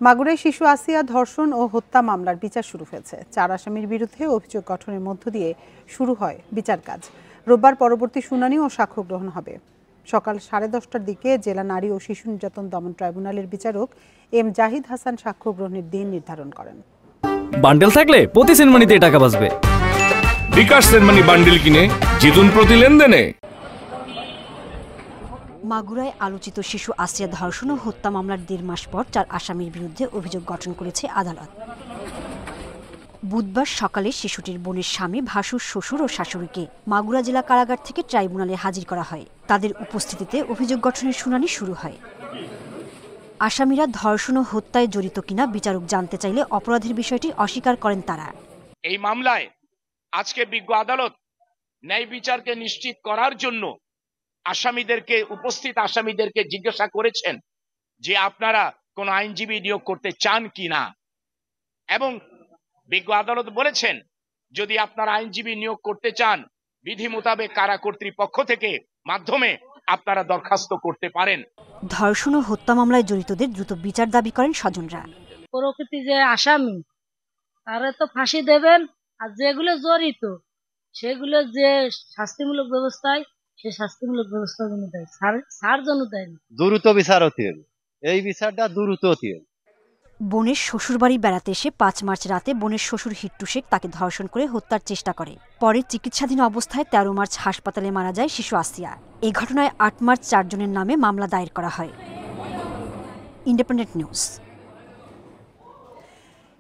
মাগুরায় শিশু আসিয়া ধর্ষণ ও হত্যা মামলার বিচার শুরু হয়েছে। 4 আসামির বিরুদ্ধে অভিযোগ গঠনের মধ্য দিয়ে শুরু হয় বিচার কাজ। রোববার পরবর্তী শুনানি ও সাক্ষ্য গ্রহণ হবে। সকাল 10:30টার দিকে জেলা নারী ও শিশু নির্যাতন দমন ট্রাইব্যুনালের বিচারক এম জাহিদ হাসান সাক্ষ্য গ্রহণের দিন নির্ধারণ করেন। বান্ডেল থাকলে প্রতি সেনমানিতে টাকা বাঁচবে। বিকাশ সেনমানি বান্ডেল কিনে জিতুন প্রতি লেনদেনে। মাগুরায় আলোচিত শিশু আসিয়া ধর্ষণ ও হত্যা মামলার 1.5 মাস পর 4 আসামির বিরুদ্ধে অভিযোগ গঠন করেছে আদালত। বুধবার সকালে শিশুটির বোনের স্বামী, ভাসুর, শ্বশুর ও শাশুড়িকে মাগুরা জেলা কারাগার থেকে ট্রাইব্যুনালে হাজির করা হয়। তাদের উপস্থিতিতে অভিযোগ গঠনের শুনানি শুরু হয়। আসামিরা ধর্ষণ ও হত্যায় জড়িত কিনা বিচারক জানতে চাইলে অপরাধের বিষয়টি অস্বীকার করেন তারা। এই মামলায় আজকে বিজ্ঞ আদালত ন্যায় বিচারকে নিশ্চিত করার জন্য উপস্থিত আসামিদেরকে জিজ্ঞাসা করেছেন যে আপনারা কোন আইনজীবী নিয়োগ করতে চান কিনা, এবং বিজ্ঞ আদালত বলেছেন যদি আপনারা আইনজীবী নিয়োগ করতে চান বিধি মোতাবেক কারা কর্তৃপক্ষ থেকে মাধ্যমে আপনারা দরখাস্ত করতে পারেন। ধর্ষণ ও হত্যা মামলায় জড়িতদের দ্রুত বিচার দাবি করেন স্বজনরা। প্রকৃতি যে আসামি তারা তো ফাঁসি দেবেন, আর যেগুলো জড়িত সেগুলো যে শাস্তিমূলক ব্যবস্থায় সে শাস্তিমূলক ব্যবস্থা দেয়, সার জন্য দেয়। দ্রুত বিচার হতে হবে, এই বিচারটা দ্রুত হতে হবে। বোনের শ্বশুরবাড়ি বেড়াতে এসে 5 মার্চ রাতে বোনের শ্বশুর হিট্টু শেখ তাকে ধর্ষণ করে হত্যার চেষ্টা করে। পরে চিকিৎসাধীন অবস্থায় 13 মার্চ হাসপাতালে মারা যায় শিশু আসিয়া। এই ঘটনায় 8 মার্চ 4 জনের নামে মামলা দায়ের করা হয়। Independent news.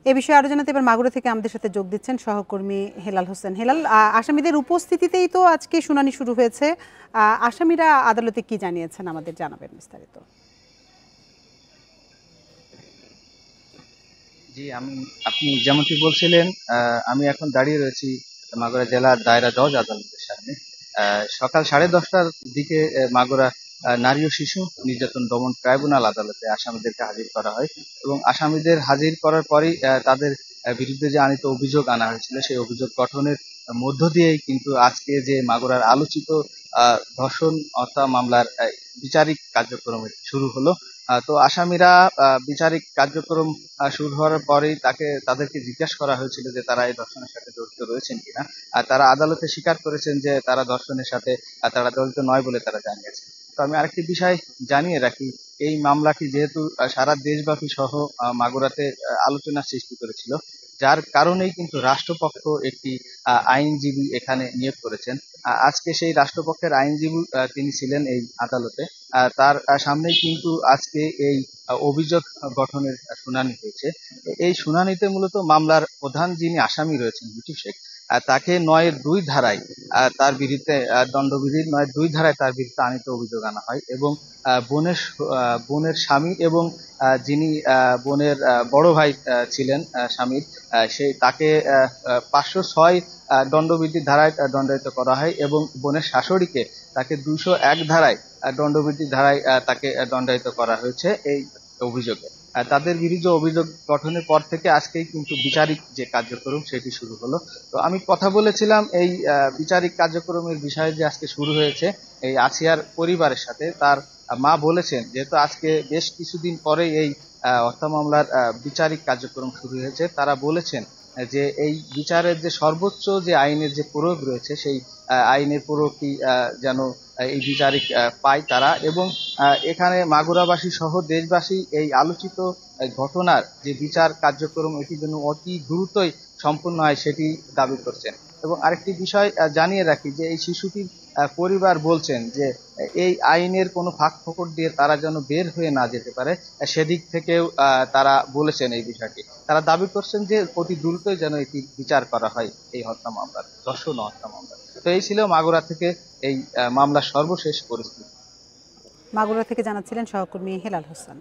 এ বিষয়ে আরো জানাতে এবার মাগুরা থেকে আমাদের সাথে যোগ দিচ্ছেন সহকর্মী হেলাল হোসেন। হেলাল, আসামিদের উপস্থিতিতেই তো আজকে শুনানি শুরু হয়েছে। আসামিরা আদালতে কি জানিয়েছেন আমাদের জানাবেন বিস্তারিত। জি, আপনি যেমনটি বলছিলেন, আমি এখন দাঁড়িয়ে রয়েছি মাগুরা জেলার দায়রা জজ আদালতের সামনে। সকাল 10:30টার দিকে মাগুরা নারী ও শিশু নির্যাতন দমন ট্রাইব্যুনাল আদালতে আসামিদেরকে হাজির করা হয় এবং আসামিদের হাজির করার পরই তাদের বিরুদ্ধে যে আনিত অভিযোগ আনা হয়েছিল সেই অভিযোগ গঠনের মধ্য দিয়েই কিন্তু আজকে যে মাগুরার আলোচিত ধর্ষণ হত্যা মামলার বিচারিক কার্যক্রম শুরু হলো। তো আসামিরা বিচারিক কার্যক্রম শুরু হওয়ার পরেই তাদেরকে জিজ্ঞাসা করা হয়েছিল যে তারা এই ধর্ষণের সাথে জড়িত রয়েছেন কিনা। আর তারা আদালতে স্বীকার করেছেন যে তারা ধর্ষণের সাথে তারা জড়িত নয় বলে তারা জানিয়েছে। তো আমি আরেকটি বিষয় জানিয়ে রাখি, এই মামলাটি যেহেতু সারা দেশব্যাপী সহ মাগুরাতে আলোচনার সৃষ্টি করেছিল, যার কারণেই কিন্তু রাষ্ট্রপক্ষ একটি আইনজীবী এখানে নিয়োগ করেছেন। আজকে সেই রাষ্ট্রপক্ষের আইনজীবী তিনি ছিলেন এই আদালতে। তার সামনেই কিন্তু আজকে এই অভিযোগ গঠনের শুনানি হয়েছে। এই শুনানিতে মূলত মামলার প্রধান যিনি আসামি রয়েছেন হিট্টু শেখ, তাকে 9-2 ধারায় তার বিরুদ্ধে দণ্ডবিধির 9-2 ধারায় তার বিরুদ্ধে আনিত অভিযোগ আনা হয় এবং বোনের স্বামী এবং যিনি বোনের বড় ভাই ছিলেন স্বামীর, তাকে 506 দণ্ডবিধির ধারায় দণ্ডায়িত করা হয় এবং বোনের শাশুড়িকে তাকে 201 ধারায় দণ্ডবিধির ধারায় তাকে দণ্ডায়িত করা হয়েছে এই অভিযোগে। তাদের বিরুদ্ধে অভিযোগ গঠনের পর থেকে আজকেই কিন্তু বিচারিক যে কার্যক্রম সেটি শুরু হলো। তো আমি কথা বলেছিলাম এই বিচারিক কার্যক্রমের বিষয়ে যে আজকে শুরু হয়েছে এই আসিয়ার পরিবারের সাথে। তার মা বলেছেন যেহেতু আজকে বেশ কিছুদিন পরে এই হত্যা মামলার বিচারিক কার্যক্রম শুরু হয়েছে, তারা বলেছেন যে এই বিচারের যে সর্বোচ্চ যে আইনের যে প্রয়োগ রয়েছে সেই আইনের প্রয়োগটি যেন এই বিচারিক পায় তারা, এবং এখানে মাগুরাবাসী সহ দেশবাসী এই আলোচিত ঘটনার যে বিচার কার্যক্রম এটি যেন অতি দ্রুতই সম্পূর্ণ হয় সেটি দাবি করছেন। এবং আরেকটি বিষয় জানিয়ে রাখি যে এই শিশুটির পরিবার বলছেন যে এই আইনের কোনো ফাঁক ফোকর দিয়ে তারা যেন বের হয়ে না যেতে পারে, সেদিক থেকেও তারা বলেছেন এই বিষয়টি। তারা দাবি করছেন যে অতি দ্রুতই যেন এটি বিচার করা হয় এই হত্যা মামলার, ধর্ষণ হত্যা মামলা। তো এই ছিল মাগুরা থেকে এই মামলার সর্বশেষ পরিস্থিতি। মাগুরা থেকে জানাচ্ছিলেন সহকর্মী হেলাল হোসেন।